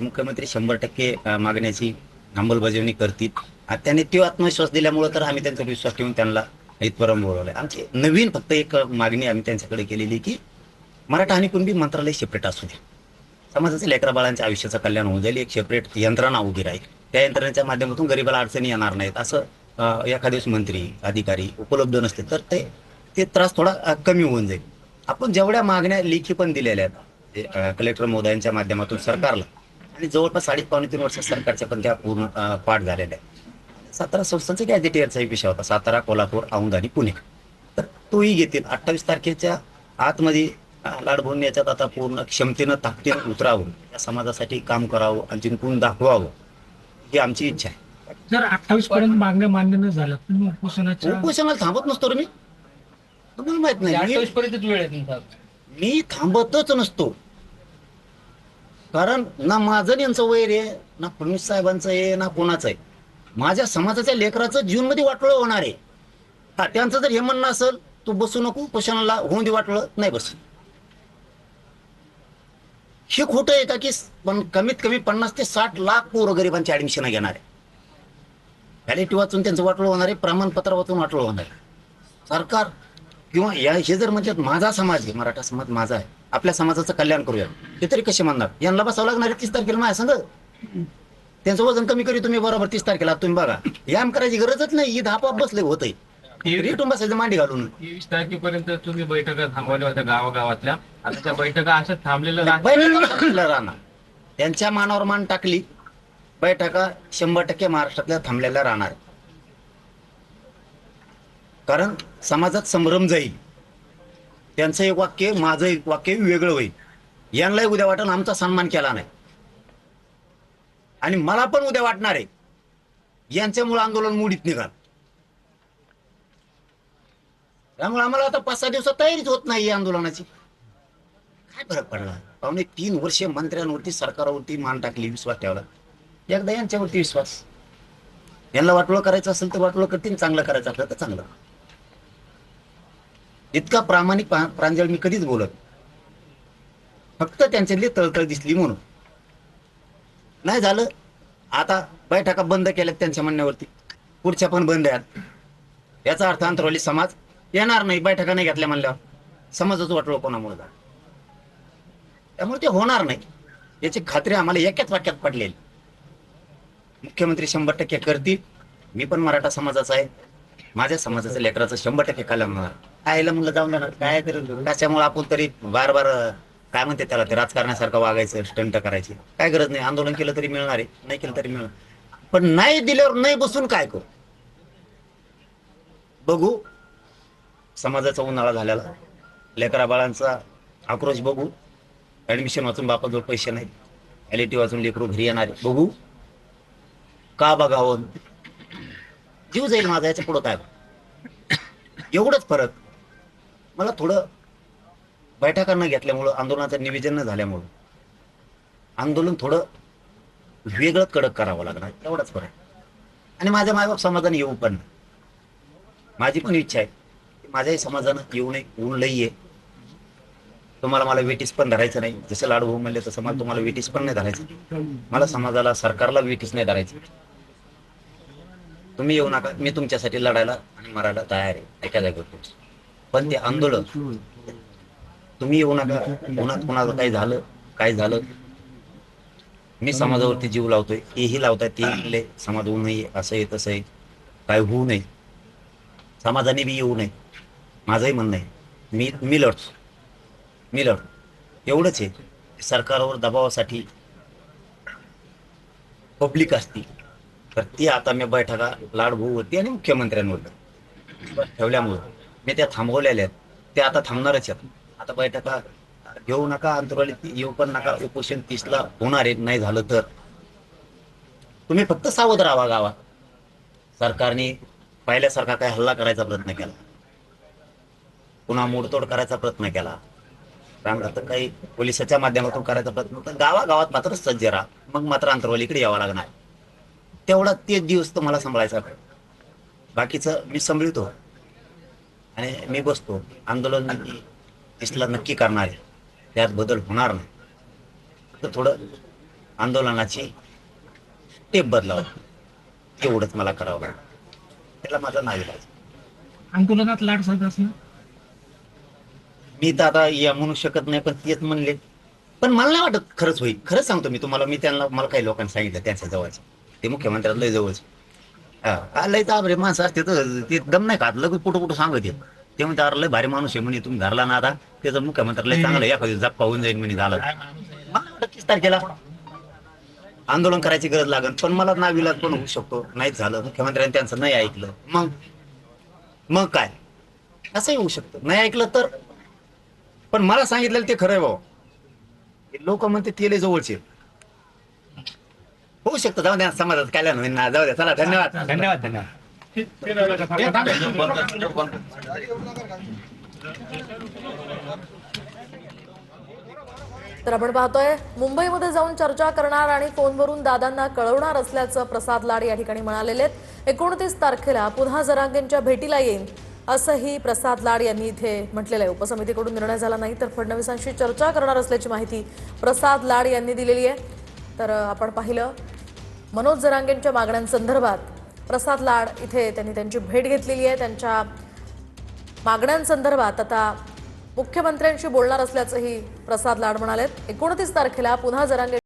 मुख्यमंत्री 100% मागण्याची अंमलबजावणी करतील. त्यांनी तो आत्मविश्वास दिल्यामुळे तर आम्ही त्यांचा विश्वास ठेवून त्यांना इथपर्यंत बोलवलंय. आमची नवीन फक्त एक मागणी आम्ही त्यांच्याकडे केलेली की मराठा आणि कुणबी मंत्रालय सेपरेट असू द्या. समाजाच्या लेकरा बाळांच्या आयुष्याचं कल्याण होऊन जाईल. एक सेपरेट यंत्रणा उभी राहील. त्या यंत्रणेच्या माध्यमातून गरीबाला अडचणी येणार नाहीत. असं एखादेच मंत्री अधिकारी उपलब्ध नसते तर ते त्रास थोडा कमी होऊन जाईल. आपण जेवढ्या मागण्या लेखी पण दिलेल्या आहेत कलेक्टर महोदयांच्या माध्यमातून सरकारला, आणि जवळपास 2.5-3 वर्ष सरकारच्या पण त्या पूर्ण पाठ झालेल्या आहेत. 17 संस्थांचा गॅझेटियरचा विषय होता, सातारा, कोल्हापूर, औंध आणि पुणे. तर तोही घेतील. 28 तारखेच्या आतमध्ये लाडभून याच्यात आता पूर्ण क्षमतेनं ताकदीनं उतरावं, या समाजासाठी काम करावं आणि जिंकून दाखवावं ही आमची इच्छा आहे. जर 28 पर्यंत मागण्या मान्य न झालं तुम्ही उपोषणाच्या उपोषणाला थांबत नसतो रे मी. तुम्हाला माहित नाही 28 पर्यंतच वेळ आहे तुमचा. मी थांबतच नसतो. कारण ना माझं यांचं वैर आहे, ना फडणवीस साहेबांचं आहे, ना कोणाचं आहे. माझ्या समाजाच्या लेकराचं जीवनमध्ये वाटोळं होणार आहे. हा, त्यांचं जर हे म्हणणं असेल तू बसू नको उपोषणाला, होऊन दे वाटलं, नाही बस. हे खोटं आहे का की पण कमीत कमी 50 ते 60 लाख गोरगरिबांची ऍडमिशन घेणार आहे. व्हॅलिटी वाचून त्यांचं वाटोळं होणार आहे, प्रमाणपत्र वाचून वाटोळं होणार आहे. सरकार किंवा या हे जर म्हणतात माझा समाज आहे, मराठा समाज माझा आहे, आपल्या समाजाचं कल्याण करूया, ते तरी कसे म्हणणार? यांना बसावं लागणार आहे 30 तारखेला माझ्या संग. त्यांचं वजन कमी करी तुम्ही बरोबर 30 तारखेला. तुम्ही बघा, याम करायची गरजच नाही. ही धापा बसले होतंय रेटून बसायचं मांडी घालून. 23 तारखेपर्यंत तुम्ही बैठका थांबवल्या होत्या गावागावातल्या. आता त्या बैठका असं थांबलेलं राहत. बैठका राहणार, त्यांच्या मानावर मान टाकली. बैठका 100% महाराष्ट्रातल्या थांबलेल्या राहणार. कारण समाजात संभ्रम जाईल. त्यांचं एक वाक्य माझं एक वाक्य वेगळं होईल. यांनाही उद्या वाटेल आमचा सन्मान केला नाही, आणि मला पण उद्या वाटणार आहे यांच्यामुळे आंदोलन मोडीत निघाल. त्यामुळे आम्हाला आता 5-6 दिवसात तयारीच होत नाही या आंदोलनाची. काय फरक पडला? पावणे 3 वर्षे मंत्र्यांवरती सरकारवरती मान टाकली, विश्वास ठेवला. एकदा यांच्यावरती विश्वास. यांना वाटोळं करायचं असेल तर वाटोळं करतील, चांगलं करायचं असलं तर चांगलं. इतका प्रामाणिक प्रांजळ मी कधीच बोलत, फक्त त्यांच्यातली तळतळ दिसली म्हणून. नाही झालं, आता बैठका बंद केल्यात त्यांच्या म्हणण्यावरती, पुढच्या पण बंद आहेत. याचा अर्थ अंतरवली समाज येणार नाही. बैठका नाही घेतल्या म्हणल्यावर समाजाचं वाटोळं कोणामुळे झालं? त्यामुळे ते होणार नाही याची खात्री आम्हाला एकाच वाक्यात पडलेली. मुख्यमंत्री 100% करतील. मी पण मराठा समाजाचा आहे. माझ्या समाजाच्या लेकराचं 100% कल्याण होणार. आईला म्हणलं जाऊन जाणार काय तरी, त्याच्यामुळे आपण तरी बार बार काय म्हणते त्याला, ते राजकारणासारखं वागायचं, स्टंट करायची काय गरज नाही. आंदोलन केलं तरी मिळणार आहे, नाही केलं तरी मिळणार. पण नाही दिल्यावर नाही बसून काय करू? बघू समाजाचा उन्हाळा झालेला, लेकरा बाळांचा आक्रोश बघू. ऍडमिशन वाचून बापाजवळ पैसे नाही, एलईटी वाचून लेकरू घरी येणारे बघू. का बघावं? जीव जाईल माझा, याच्या पुढं काय? एवढंच फरक. मला थोडं बैठका न घेतल्यामुळं, आंदोलनाचं निवेदन न झाल्यामुळं आंदोलन थोडं वेगळं कडक करावं लागणार, एवढाच फरक. आणि माझ्या मायबाप समाजाने येऊ पण, माझी पण इच्छा आहे की माझ्याही समाजानं येऊ नये. ऊन लई आहे. तुम्हाला मला वेटीस पण धरायचं नाही. जसं लाडू म्हणले तसं मला तुम्हाला वेटीस पण नाही धरायचं. मला समाजाला, सरकारला वेटीस नाही धरायचं. तुम्ही येऊ नका, मी तुमच्यासाठी लढायला आणि मरायला तयार आहे एका जागेवर. पण ते आंदोलन तुम्ही येऊ नका. कोणात कोणाचं काही झालं, काय झालं, मी समाजावरती जीव लावतोय, तेही लावताय, ते समाज होऊ नये, असं आहे तसं आहे, काय होऊ नये, समाजाने बी येऊ नये, माझंही म्हणणं आहे. मी लढतो, मी लढतो. एवढंच आहे. सरकारवर दबावासाठी पब्लिक असती तर ती आता मी बैठका लाडभूवरती आणि मुख्यमंत्र्यांवर ठेवल्यामुळं मी त्या थांबवलेल्या आहेत. ते आता थांबणारच आहेत. आता बैठका घेऊ नका, अंतरवाली येऊ पण नका. उपोषण 30ला होणार आहे. नाही झालं तर तुम्ही फक्त सावध राहा. गावात सरकारने पहिल्यासारखा काही हल्ला करायचा प्रयत्न केला, पुन्हा मोडतोड करायचा प्रयत्न केला, रांगात काही पोलिसाच्या माध्यमातून करायचा प्रयत्न होता, गावागावात मात्र सज्ज राहा. मग मात्र अंतरवालीकडे यावं लागणार. तेवढा तेच दिवस तुम्हाला सांभाळायचा. बाकीचं मी सांभाळतो आणि मी बसतो. आंदोलन इसला नक्की करणार आहे, त्यात बदल होणार नाही. तर थोडं आंदोलनाची टेप बदलावं एवढंच मला करावं लागलं. त्याला माझा नाईलाज. आंदोलनात लाट झाला असं मी तर आता या म्हणू शकत नाही, पण तेच म्हणले. पण मला नाही वाटत खरंच होईल. खरंच सांगतो मी तुम्हाला. मी त्यांना मला काही लोकांनी सांगितलं त्यांच्या जवळचे, ते मुख्यमंत्र्यात लय जवळचे. हा लय ताबरे माणसं असते तर ते दम नाही खात, लगेच कुठं सांगत येत. ते म्हणते अरे लय भारी माणूस आहे म्हणे, तुम्ही धरला ना आता त्याचं मुख्यमंत्री लय चांगलं एखादी जप्पा होऊन जाईल म्हणे. झालं मला वाटत 30 तारखेला आंदोलन करायची गरज लागेल, पण मला नाविलाज पण होऊ शकतो. नाहीच झालं, मुख्यमंत्र्यांनी त्यांचं नाही ऐकलं, मग काय असंही होऊ शकतं. नाही ऐकलं तर, पण मला सांगितलेलं ते खरंय भाऊ. लोक म्हणते ते लय जवळचे होऊ शकतं. जाऊ द्या, समाजात काय नाही ना, जाऊ द्या. चला, धन्यवाद. धन्यवाद धन्यवाद. तर आपण पाहतोय मुंबईमध्ये जाऊन चर्चा करणार आणि फोनवरून दादांना कळवणार असल्याचं प्रसाद लाड या ठिकाणी म्हणालेले आहेत. 29 तारखेला पुन्हा जरांगेंच्या भेटीला येईन असंही प्रसाद लाड यांनी इथे म्हटलेलं आहे. उपसमितीकडून निर्णय झाला नाही तर फडणवीसांशी चर्चा करणार असल्याची माहिती प्रसाद लाड यांनी दिलेली आहे. तर आपण पाहिलं मनोज जरांगेंच्या मागण्यांसंदर्भात प्रसाद लाड इथे त्यांनी त्यांची भेट घेतलेली आहे. त्यांच्या मागण्यांसंदर्भात आता मुख्यमंत्र्यांशी बोलणार असल्याचंही प्रसाद लाड म्हणालेत. 29 तारखेला पुन्हा जरांगे